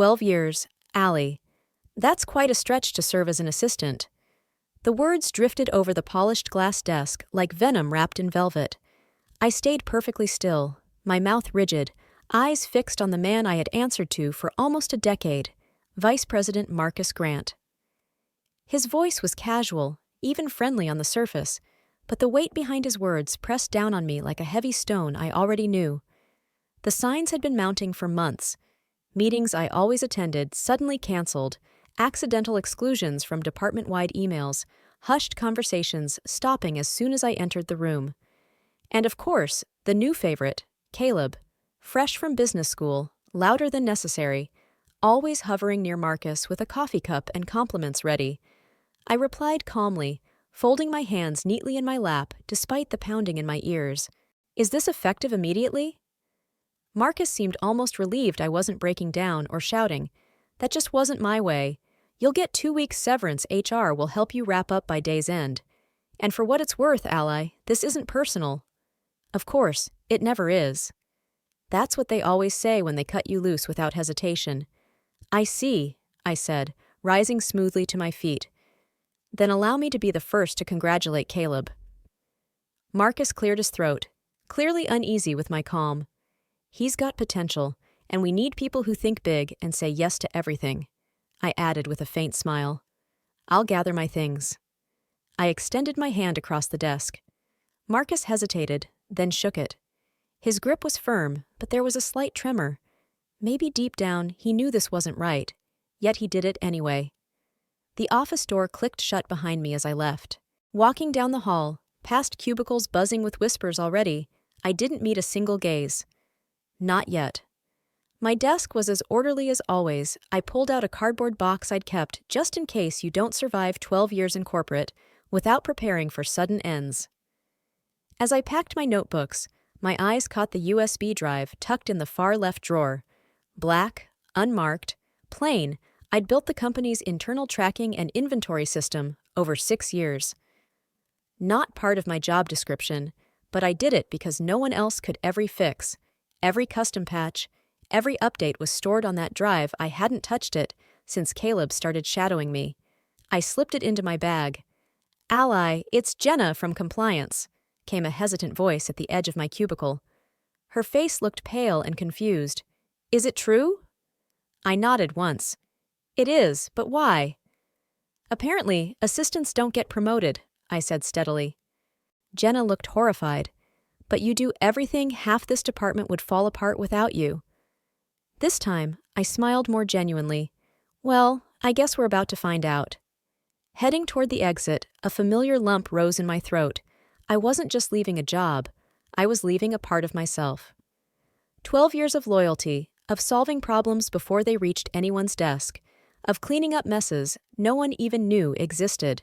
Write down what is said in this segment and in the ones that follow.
12 years, Allie. That's quite a stretch to serve as an assistant. The words drifted over the polished glass desk like venom wrapped in velvet. I stayed perfectly still, my mouth rigid, eyes fixed on the man I had answered to for almost a decade, Vice President Marcus Grant. His voice was casual, even friendly on the surface, but the weight behind his words pressed down on me like a heavy stone I already knew. The signs had been mounting for months. Meetings I always attended suddenly canceled, accidental exclusions from department-wide emails, hushed conversations stopping as soon as I entered the room. And of course, the new favorite, Caleb, fresh from business school, louder than necessary, always hovering near Marcus with a coffee cup and compliments ready. I replied calmly, folding my hands neatly in my lap despite the pounding in my ears. "Is this effective immediately?" Marcus seemed almost relieved I wasn't breaking down or shouting. "That just wasn't my way. You'll get 2 weeks severance. HR will help you wrap up by day's end. And for what it's worth, ally, this isn't personal." Of course, it never is. That's what they always say when they cut you loose without hesitation. "I see," I said, rising smoothly to my feet. "Then allow me to be the first to congratulate Caleb." Marcus cleared his throat, clearly uneasy with my calm. "He's got potential, and we need people who think big and say yes to everything," I added with a faint smile. "I'll gather my things." I extended my hand across the desk. Marcus hesitated, then shook it. His grip was firm, but there was a slight tremor. Maybe deep down he knew this wasn't right, yet he did it anyway. The office door clicked shut behind me as I left. Walking down the hall, past cubicles buzzing with whispers already, I didn't meet a single gaze. Not yet. My desk was as orderly as always. I pulled out a cardboard box I'd kept just in case you don't survive 12 years in corporate without preparing for sudden ends. As I packed my notebooks, my eyes caught the USB drive tucked in the far left drawer. Black, unmarked, plain, I'd built the company's internal tracking and inventory system over 6 years. Not part of my job description, but I did it because no one else could every fix, every custom patch, every update was stored on that drive. I hadn't touched it since Caleb started shadowing me. I slipped it into my bag. "Ally, it's Jenna from compliance," came a hesitant voice at the edge of my cubicle. Her face looked pale and confused. "Is it true?" I nodded once. "It is, but why?" "Apparently, assistants don't get promoted," I said steadily. Jenna looked horrified. "But you do everything. Half this department would fall apart without you." This time, I smiled more genuinely. "Well, I guess we're about to find out." Heading toward the exit, a familiar lump rose in my throat. I wasn't just leaving a job. I was leaving a part of myself. 12 years of loyalty, of solving problems before they reached anyone's desk, of cleaning up messes no one even knew existed.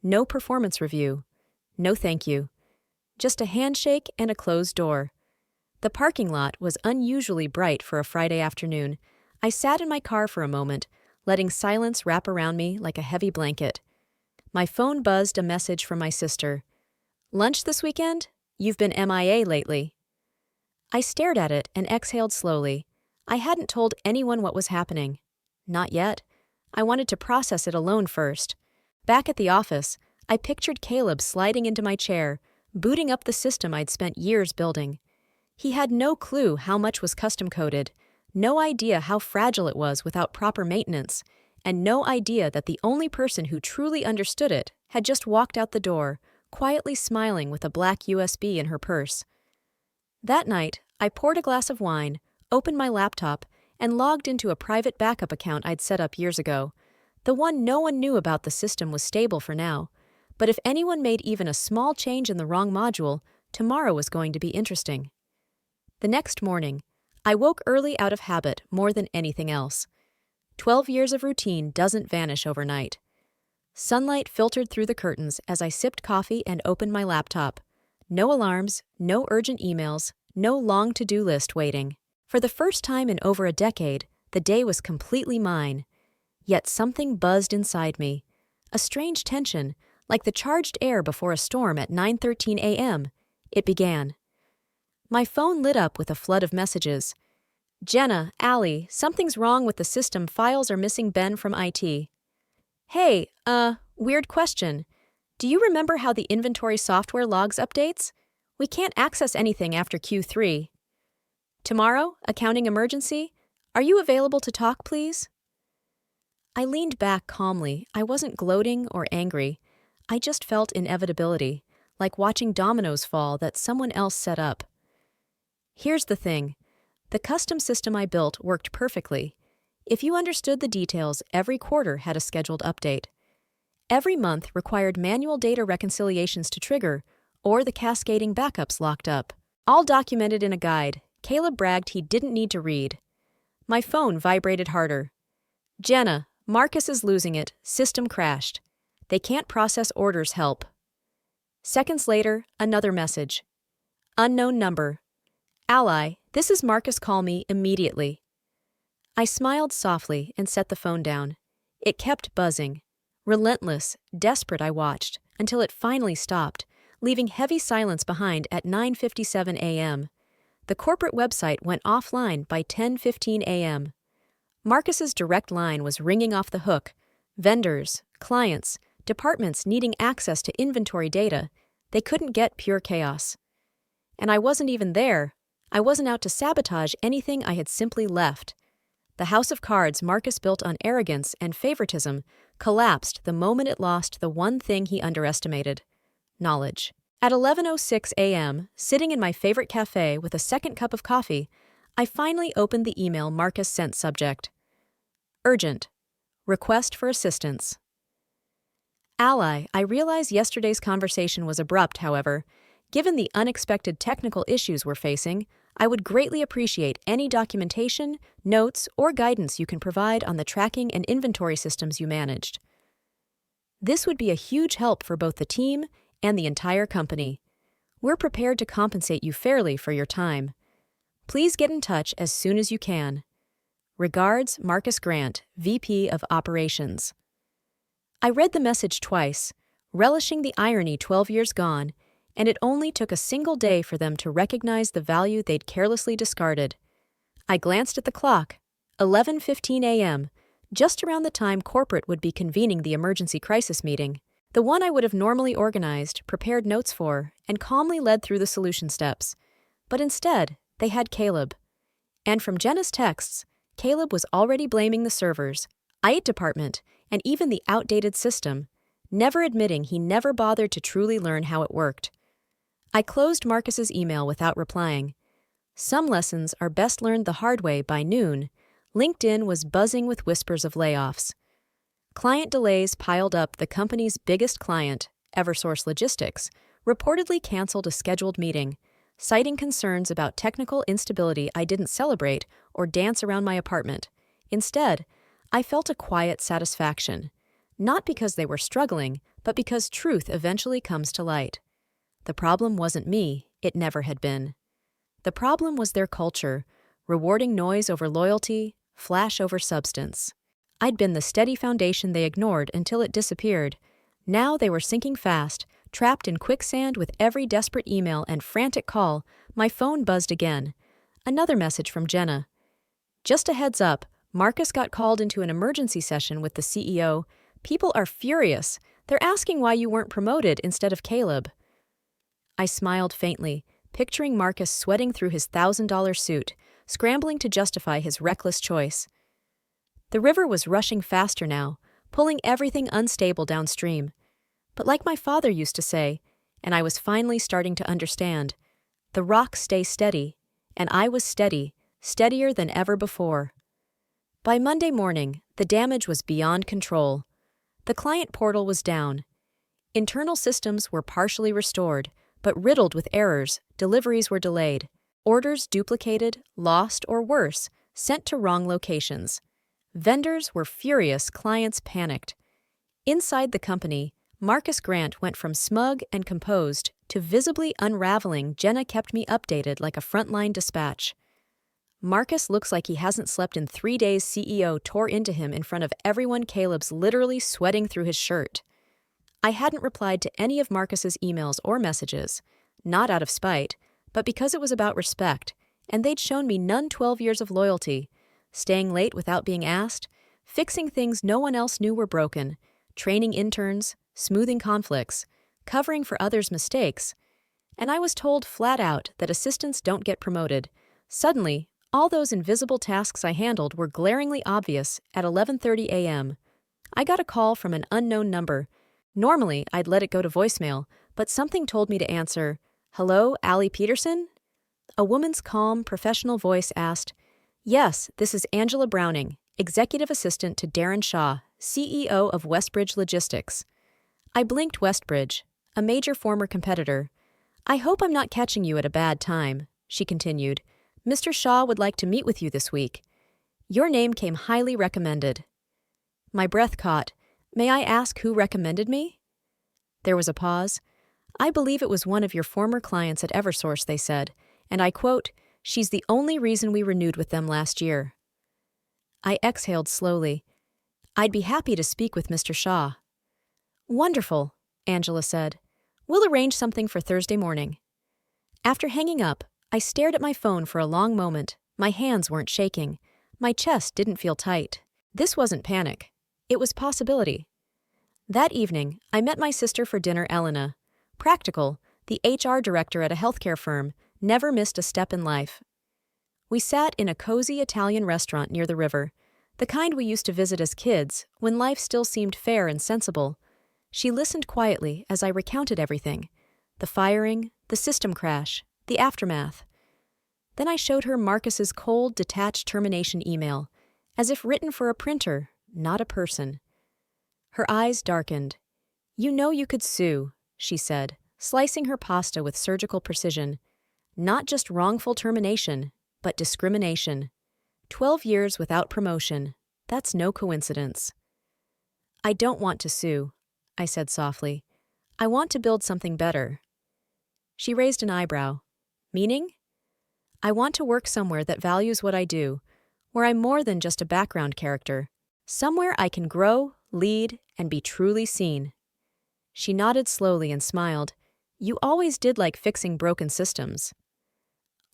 No performance review. No thank you. Just a handshake and a closed door. The parking lot was unusually bright for a Friday afternoon. I sat in my car for a moment, letting silence wrap around me like a heavy blanket. My phone buzzed a message from my sister. "Lunch this weekend? You've been MIA lately." I stared at it and exhaled slowly. I hadn't told anyone what was happening. Not yet. I wanted to process it alone first. Back at the office, I pictured Caleb sliding into my chair, booting up the system I'd spent years building. He had no clue how much was custom-coded, no idea how fragile it was without proper maintenance, and no idea that the only person who truly understood it had just walked out the door, quietly smiling with a black USB in her purse. That night, I poured a glass of wine, opened my laptop, and logged into a private backup account I'd set up years ago. The one no one knew about the system was stable for now, but if anyone made even a small change in the wrong module, tomorrow was going to be interesting. The next morning, I woke early out of habit more than anything else. 12 years of routine doesn't vanish overnight. Sunlight filtered through the curtains as I sipped coffee and opened my laptop. No alarms, no urgent emails, no long to-do list waiting. For the first time in over a decade, the day was completely mine. Yet something buzzed inside me. A strange tension, like the charged air before a storm at 9:13 a.m. It began. My phone lit up with a flood of messages. Jenna, Allie, something's wrong with the system. Files are missing. Ben from IT. Hey, weird question. Do you remember how the inventory software logs updates? We can't access anything after Q3. Tomorrow, accounting emergency? Are you available to talk, please? I leaned back calmly. I wasn't gloating or angry. I just felt inevitability, like watching dominoes fall that someone else set up. Here's the thing. The custom system I built worked perfectly. If you understood the details, every quarter had a scheduled update. Every month required manual data reconciliations to trigger, or the cascading backups locked up. All documented in a guide. Caleb bragged he didn't need to read. My phone vibrated harder. Jenna, Marcus is losing it. System crashed. They can't process orders. Help. Seconds later, another message. Unknown number. Ally, this is Marcus. Call me immediately. I smiled softly and set the phone down. It kept buzzing. Relentless, desperate, I watched, until it finally stopped, leaving heavy silence behind at 9:57 a.m. The corporate website went offline by 10:15 a.m. Marcus's direct line was ringing off the hook. Vendors, clients, departments needing access to inventory data. They couldn't get pure chaos. And I wasn't even there. I wasn't out to sabotage anything. I had simply left. The house of cards Marcus built on arrogance and favoritism collapsed the moment it lost the one thing he underestimated: knowledge. At 11:06 a.m., sitting in my favorite cafe with a second cup of coffee, I finally opened the email Marcus sent. Subject: Urgent. Request for assistance. Ally, I realize yesterday's conversation was abrupt. However, given the unexpected technical issues we're facing, I would greatly appreciate any documentation, notes, or guidance you can provide on the tracking and inventory systems you managed. This would be a huge help for both the team and the entire company. We're prepared to compensate you fairly for your time. Please get in touch as soon as you can. Regards, Marcus Grant, VP of Operations. I read the message twice, relishing the irony. 12 years gone, and it only took a single day for them to recognize the value they'd carelessly discarded. I glanced at the clock. 11:15 a.m., just around the time corporate would be convening the emergency crisis meeting, the one I would have normally organized, prepared notes for, and calmly led through the solution steps. But instead, they had Caleb. And from Jenna's texts, Caleb was already blaming the servers, IT department, and even the outdated system, never admitting he never bothered to truly learn how it worked. I closed Marcus's email without replying. Some lessons are best learned the hard way. By noon, LinkedIn was buzzing with whispers of layoffs. Client delays piled up. The company's biggest client, Eversource Logistics, reportedly canceled a scheduled meeting, citing concerns about technical instability. I didn't celebrate or dance around my apartment. Instead, I felt a quiet satisfaction, not because they were struggling, but because truth eventually comes to light. The problem wasn't me, it never had been. The problem was their culture, rewarding noise over loyalty, flash over substance. I'd been the steady foundation they ignored until it disappeared. Now they were sinking fast, trapped in quicksand. With every desperate email and frantic call, my phone buzzed again. Another message from Jenna. Just a heads up, Marcus got called into an emergency session with the CEO. People are furious. They're asking why you weren't promoted instead of Caleb. I smiled faintly, picturing Marcus sweating through his $1,000 suit, scrambling to justify his reckless choice. The river was rushing faster now, pulling everything unstable downstream. But like my father used to say, and I was finally starting to understand, the rocks stay steady, and I was steady, steadier than ever before. By Monday morning, the damage was beyond control. The client portal was down. Internal systems were partially restored, but riddled with errors. Deliveries were delayed. Orders duplicated, lost, or worse, sent to wrong locations. Vendors were furious. Clients panicked. Inside the company, Marcus Grant went from smug and composed to visibly unraveling. Jenna kept me updated like a frontline dispatch. Marcus looks like he hasn't slept in 3 days. CEO tore into him in front of everyone. Caleb's literally sweating through his shirt. I hadn't replied to any of Marcus's emails or messages, not out of spite, but because it was about respect, and they'd shown me none 12 years of loyalty, staying late without being asked, fixing things no one else knew were broken, training interns, smoothing conflicts, covering for others' mistakes. And I was told flat out that assistants don't get promoted. Suddenly, all those invisible tasks I handled were glaringly obvious at 11:30 a.m. I got a call from an unknown number. Normally, I'd let it go to voicemail, but something told me to answer, "Hello, Allie Peterson?" A woman's calm, professional voice asked, "Yes, this is Angela Browning, executive assistant to Darren Shaw, CEO of Westbridge Logistics." I blinked. Westbridge, a major former competitor. "I hope I'm not catching you at a bad time," she continued. "Mr. Shaw would like to meet with you this week. Your name came highly recommended." My breath caught. "May I ask who recommended me?" There was a pause. "I believe it was one of your former clients at Eversource," they said, and I quote, "She's the only reason we renewed with them last year." I exhaled slowly. "I'd be happy to speak with Mr. Shaw." "Wonderful," Angela said. "We'll arrange something for Thursday morning." After hanging up, I stared at my phone for a long moment. My hands weren't shaking. My chest didn't feel tight. This wasn't panic. It was possibility. That evening, I met my sister for dinner. Elena, practical, the HR director at a healthcare firm, never missed a step in life. We sat in a cozy Italian restaurant near the river, the kind we used to visit as kids when life still seemed fair and sensible. She listened quietly as I recounted everything: the firing, the system crash, the aftermath. Then I showed her Marcus's cold, detached termination email, as if written for a printer, not a person. Her eyes darkened. "You know you could sue," she said, slicing her pasta with surgical precision. "Not just wrongful termination, but discrimination. 12 years without promotion. That's no coincidence." "I don't want to sue," I said softly. "I want to build something better." She raised an eyebrow. "Meaning?" "I want to work somewhere that values what I do, where I'm more than just a background character. Somewhere I can grow, lead, and be truly seen." She nodded slowly and smiled. "You always did like fixing broken systems."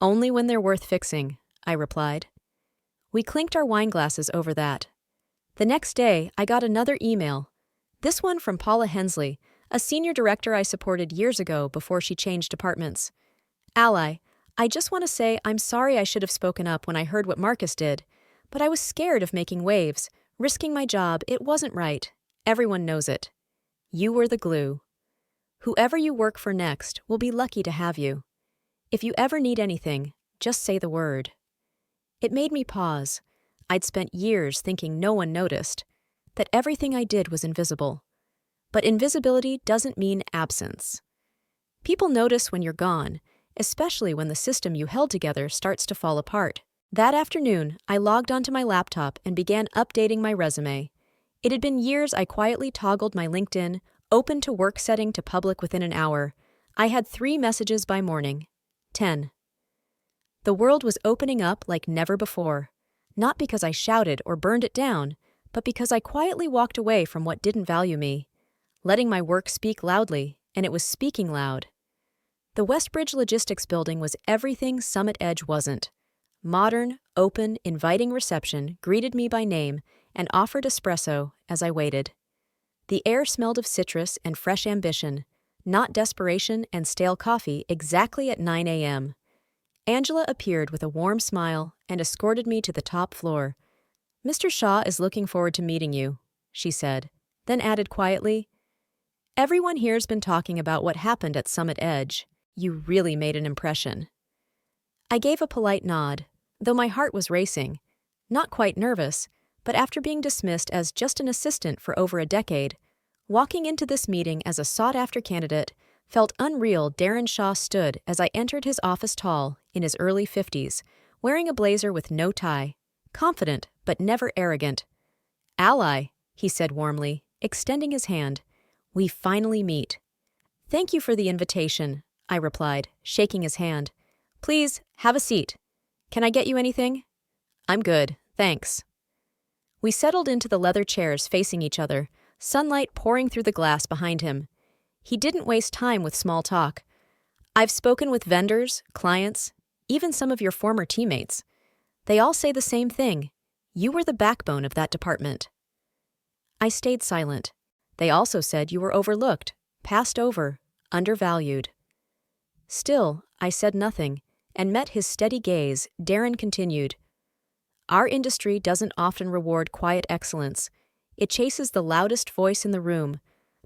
"Only when they're worth fixing," I replied. We clinked our wine glasses over that. The next day, I got another email. This one from Paula Hensley, a senior director I supported years ago before she changed departments. "Ally, I just want to say I'm sorry I should have spoken up when I heard what Marcus did, but I was scared of making waves, risking my job. It wasn't right. Everyone knows it. You were the glue. Whoever you work for next will be lucky to have you. If you ever need anything, just say the word." It made me pause. I'd spent years thinking no one noticed, that everything I did was invisible. But invisibility doesn't mean absence. People notice when you're gone, especially when the system you held together starts to fall apart. That afternoon, I logged onto my laptop and began updating my resume. It had been years I quietly toggled my LinkedIn, open to work setting to public within an hour. I had 3 messages by morning. 10. The world was opening up like never before. Not because I shouted or burned it down, but because I quietly walked away from what didn't value me, letting my work speak loudly, and it was speaking loud. The Westbridge Logistics building was everything Summit Edge wasn't. Modern, open, inviting reception greeted me by name and offered espresso as I waited. The air smelled of citrus and fresh ambition, not desperation and stale coffee, exactly at 9 a.m. Angela appeared with a warm smile and escorted me to the top floor. "Mr. Shaw is looking forward to meeting you," she said, then added quietly, "Everyone here's been talking about what happened at Summit Edge. You really made an impression." I gave a polite nod, though my heart was racing. Not quite nervous, but after being dismissed as just an assistant for over a decade, walking into this meeting as a sought-after candidate felt unreal. Darren Shaw stood as I entered his office, tall, in his early 50s, wearing a blazer with no tie, confident but never arrogant. "Ally," he said warmly, extending his hand. "We finally meet." "Thank you for the invitation," I replied, shaking his hand. "Please, have a seat. Can I get you anything?" "I'm good, thanks." We settled into the leather chairs facing each other, sunlight pouring through the glass behind him. He didn't waste time with small talk. "I've spoken with vendors, clients. even some of your former teammates. They all say the same thing. You were the backbone of that department. I stayed silent. They also said you were overlooked, passed over, undervalued. Still, I said nothing, and met his steady gaze. Darren continued. Our industry doesn't often reward quiet excellence. It chases the loudest voice in the room,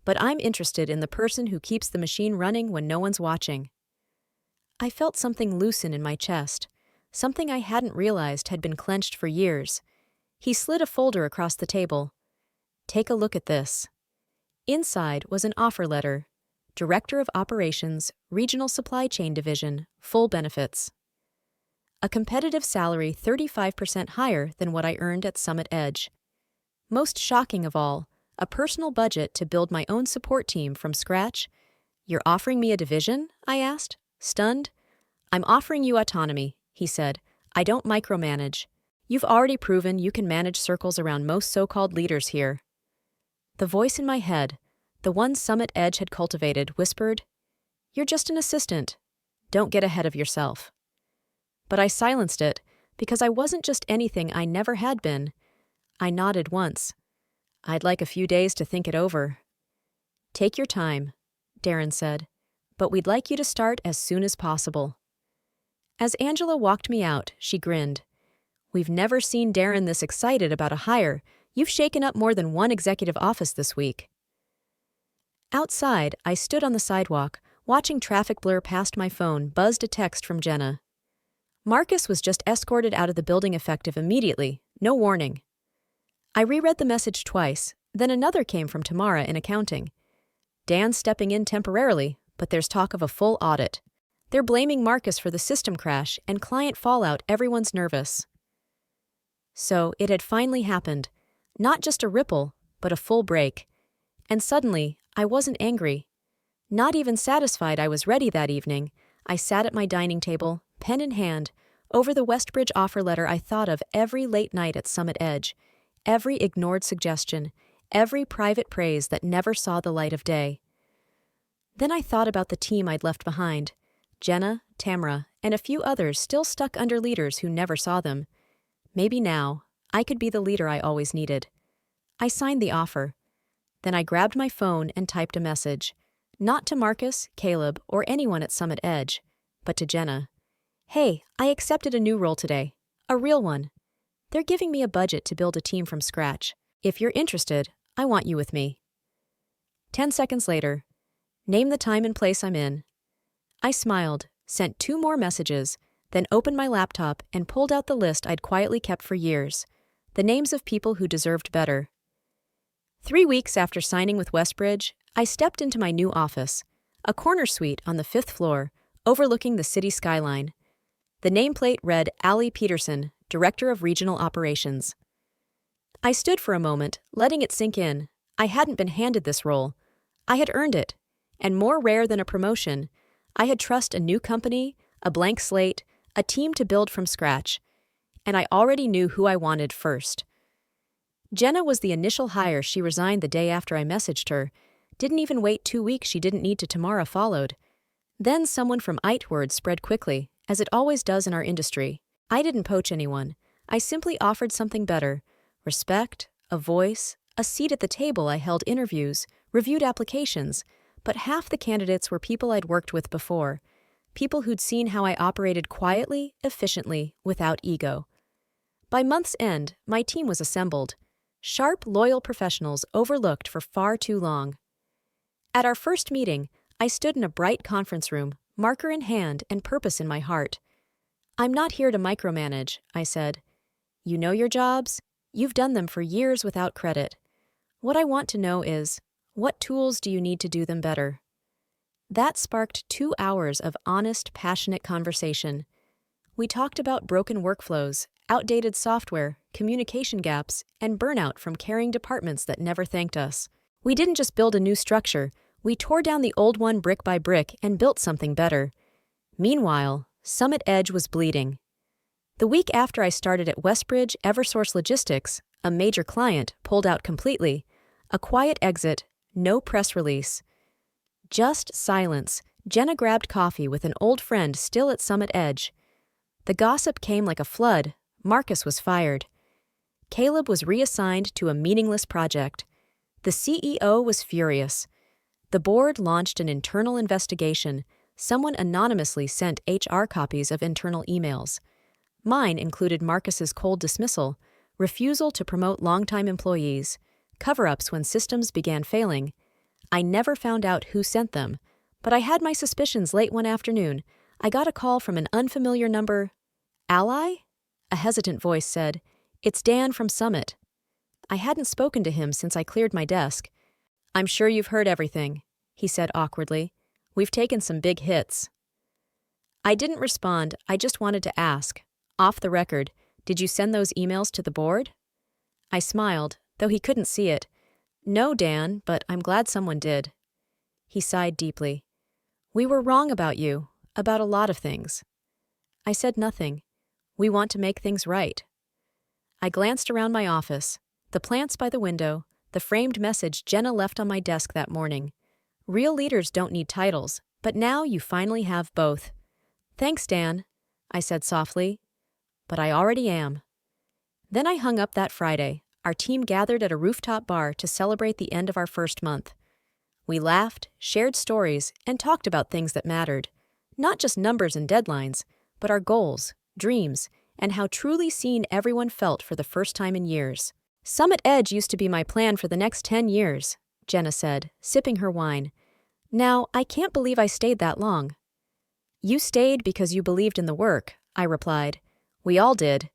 but I'm interested in the person who keeps the machine running when no one's watching. I felt something loosen in my chest, something I hadn't realized had been clenched for years. He slid a folder across the table. Take a look at this. Inside was an offer letter. Director of Operations, Regional Supply Chain Division, full benefits. A competitive salary 35% higher than what I earned at Summit Edge. Most shocking of all, a personal budget to build my own support team from scratch. You're offering me a division? I asked, stunned. I'm offering you autonomy, he said. I don't micromanage. You've already proven you can manage circles around most so-called leaders here. The voice in my head, the one Summit Edge had cultivated, whispered, You're just an assistant. Don't get ahead of yourself. But I silenced it, because I wasn't just anything I never had been. I nodded once. I'd like a few days to think it over. Take your time, Darren said, but we'd like you to start as soon as possible. As Angela walked me out, she grinned. We've never seen Darren this excited about a hire. You've shaken up more than one executive office this week. Outside, I stood on the sidewalk, watching traffic blur past my phone. Buzzed a text from Jenna. Marcus was just escorted out of the building effective immediately, no warning. I reread the message twice, then another came from Tamara in accounting. Dan's stepping in temporarily, but there's talk of a full audit. They're blaming Marcus for the system crash and client fallout. Everyone's nervous. So it had finally happened. Not just a ripple, but a full break. And suddenly, I wasn't angry. Not even satisfied. I was ready that evening. I sat at my dining table, pen in hand, over the Westbridge offer letter. I thought of every late night at Summit Edge, every ignored suggestion, every private praise that never saw the light of day. Then I thought about the team I'd left behind, Jenna, Tamara, and a few others still stuck under leaders who never saw them. Maybe now, I could be the leader I always needed. I signed the offer. Then I grabbed my phone and typed a message, not to Marcus, Caleb, or anyone at Summit Edge, but to Jenna. Hey, I accepted a new role today. A real one. They're giving me a budget to build a team from scratch. If you're interested, I want you with me. 10 seconds later, name the time and place I'm in. I smiled, sent 2 more messages, then opened my laptop and pulled out the list I'd quietly kept for years, the names of people who deserved better. 3 weeks after signing with Westbridge, I stepped into my new office, a corner suite on the 5th floor, overlooking the city skyline. The nameplate read Allie Peterson, Director of Regional Operations. I stood for a moment, letting it sink in. I hadn't been handed this role. I had earned it, and more rare than a promotion, I had trusted a new company, a blank slate, a team to build from scratch, and I already knew who I wanted first. Jenna was the initial hire. She resigned the day after I messaged her. Didn't even wait 2 weeks. She didn't need to. Tamara followed. Then someone from IT word spread quickly, as it always does in our industry. I didn't poach anyone. I simply offered something better. Respect, a voice, a seat at the table. I held interviews, reviewed applications, but half the candidates were people I'd worked with before, people who'd seen how I operated quietly, efficiently, without ego. By month's end, my team was assembled. Sharp, loyal professionals overlooked for far too long. At our first meeting, I stood in a bright conference room, marker in hand and purpose in my heart. I'm not here to micromanage, I said. You know your jobs? You've done them for years without credit. What I want to know is, what tools do you need to do them better? That sparked 2 hours of honest, passionate conversation. We talked about broken workflows, outdated software, communication gaps, and burnout from carrying departments that never thanked us. We didn't just build a new structure, we tore down the old one brick by brick and built something better. Meanwhile, Summit Edge was bleeding. The week after I started at Westbridge, Eversource Logistics, a major client, pulled out completely. A quiet exit, no press release. Just silence. Jenna grabbed coffee with an old friend still at Summit Edge. The gossip came like a flood. Marcus was fired. Caleb was reassigned to a meaningless project. The CEO was furious. The board launched an internal investigation. Someone anonymously sent HR copies of internal emails. Mine included Marcus's cold dismissal, refusal to promote longtime employees, cover-ups when systems began failing. I never found out who sent them, but I had my suspicions late one afternoon. I got a call from an unfamiliar number. Ally? A hesitant voice said, "It's Dan from Summit." I hadn't spoken to him since I cleared my desk. "I'm sure you've heard everything," he said awkwardly. "We've taken some big hits." I didn't respond. I just wanted to ask, off the record, did you send those emails to the board? I smiled, though he couldn't see it. "No, Dan, but I'm glad someone did." He sighed deeply. "We were wrong about you, about a lot of things." I said nothing. "We want to make things right." I glanced around my office, the plants by the window, the framed message Jenna left on my desk that morning. Real leaders don't need titles, but now you finally have both. "Thanks, Dan," I said softly. "But I already am." Then I hung up that Friday. Our team gathered at a rooftop bar to celebrate the end of our first month. We laughed, shared stories, and talked about things that mattered. Not just numbers and deadlines, but our goals, dreams, and how truly seen everyone felt for the first time in years. "Summit Edge used to be my plan for the next 10 years, Jenna said, sipping her wine. "Now, I can't believe I stayed that long." "You stayed because you believed in the work," I replied. "We all did."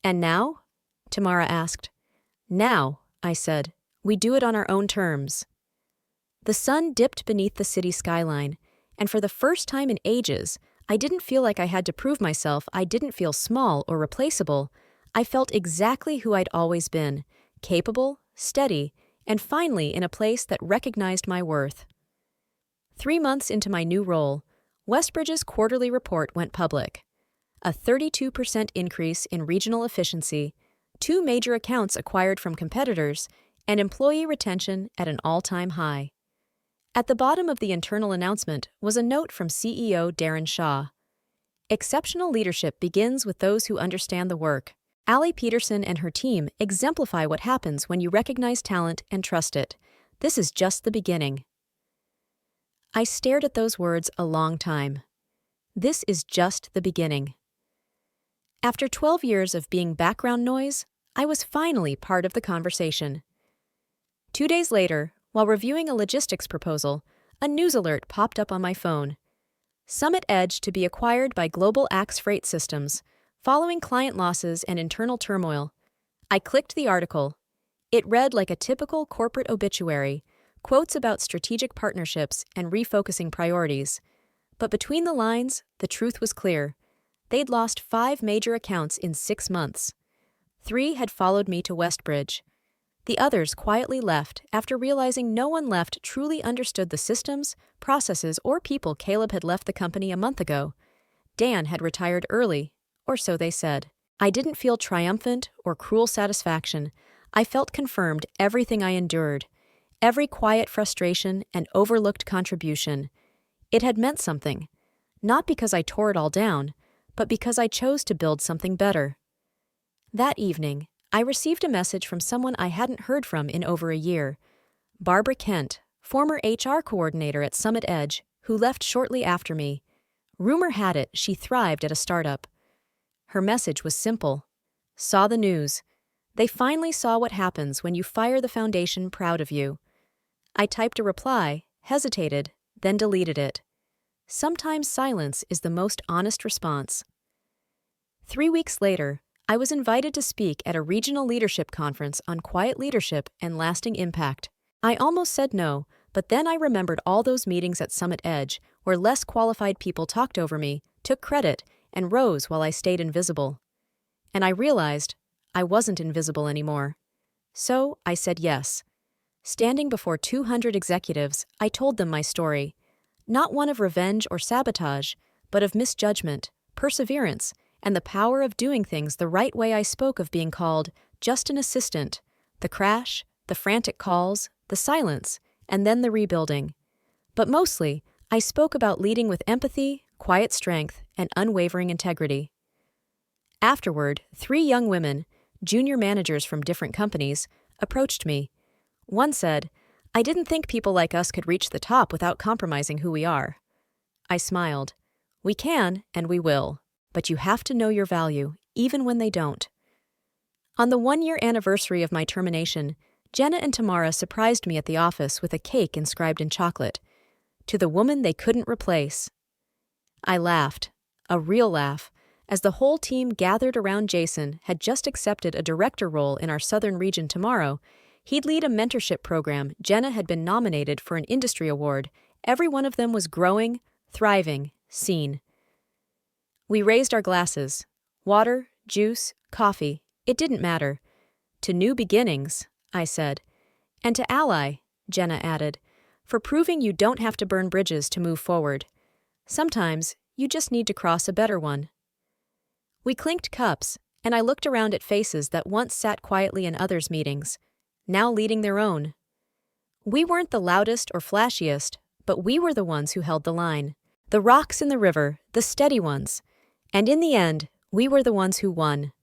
"And now?" Tamara asked. "Now," I said, "we do it on our own terms." The sun dipped beneath the city skyline, and for the first time in ages, I didn't feel like I had to prove myself. I didn't feel small or replaceable. I felt exactly who I'd always been, capable, steady, and finally in a place that recognized my worth. 3 months into my new role, Westbridge's quarterly report went public. A 32% increase in regional efficiency, 2 major accounts acquired from competitors, and employee retention at an all-time high. At the bottom of the internal announcement was a note from CEO Darren Shaw. "Exceptional leadership begins with those who understand the work. Allie Peterson and her team exemplify what happens when you recognize talent and trust it. This is just the beginning." I stared at those words a long time. This is just the beginning. After 12 years of being background noise, I was finally part of the conversation. 2 days later, while reviewing a logistics proposal, a news alert popped up on my phone. Summit Edge to be acquired by Global Axe Freight Systems, following client losses and internal turmoil. I clicked the article. It read like a typical corporate obituary, quotes about strategic partnerships and refocusing priorities. But between the lines, the truth was clear. They'd lost 5 major accounts in 6 months. 3 had followed me to Westbridge. The others quietly left after realizing no one left truly understood the systems, processes, or people. Caleb had left the company a month ago. Dan had retired early, or so they said. I didn't feel triumphant or cruel satisfaction. I felt confirmed everything I endured, every quiet frustration and overlooked contribution. It had meant something, not because I tore it all down, but because I chose to build something better. That evening, I received a message from someone I hadn't heard from in over a year. Barbara Kent, former HR coordinator at Summit Edge, who left shortly after me. Rumor had it she thrived at a startup. Her message was simple. Saw the news. They finally saw what happens when you fire the foundation proud of you. I typed a reply, hesitated, then deleted it. Sometimes silence is the most honest response. 3 weeks later, I was invited to speak at a regional leadership conference on quiet leadership and lasting impact. I almost said no, but then I remembered all those meetings at Summit Edge where less qualified people talked over me, took credit, and rose while I stayed invisible. And I realized I wasn't invisible anymore. So I said yes. Standing before 200 executives, I told them my story. Not one of revenge or sabotage, but of misjudgment, perseverance, and the power of doing things the right way. I spoke of being called just an assistant, the crash, the frantic calls, the silence, and then the rebuilding. But mostly, I spoke about leading with empathy, quiet strength, and unwavering integrity. Afterward, 3 young women, junior managers from different companies, approached me. One said, "I didn't think people like us could reach the top without compromising who we are." I smiled. "We can, and we will. But you have to know your value, even when they don't." On the 1-year anniversary of my termination, Jenna and Tamara surprised me at the office with a cake inscribed in chocolate. "To the woman they couldn't replace." I laughed, a real laugh, as the whole team gathered around Jason had just accepted a director role in our southern region tomorrow. He'd lead a mentorship program. Jenna had been nominated for an industry award. Every one of them was growing, thriving, seen. We raised our glasses. Water, juice, coffee, it didn't matter. "To new beginnings," I said. "And to ally," Jenna added, "for proving you don't have to burn bridges to move forward. Sometimes, you just need to cross a better one." We clinked cups, and I looked around at faces that once sat quietly in others' meetings, now leading their own. We weren't the loudest or flashiest, but we were the ones who held the line. The rocks in the river, the steady ones. And in the end, we were the ones who won.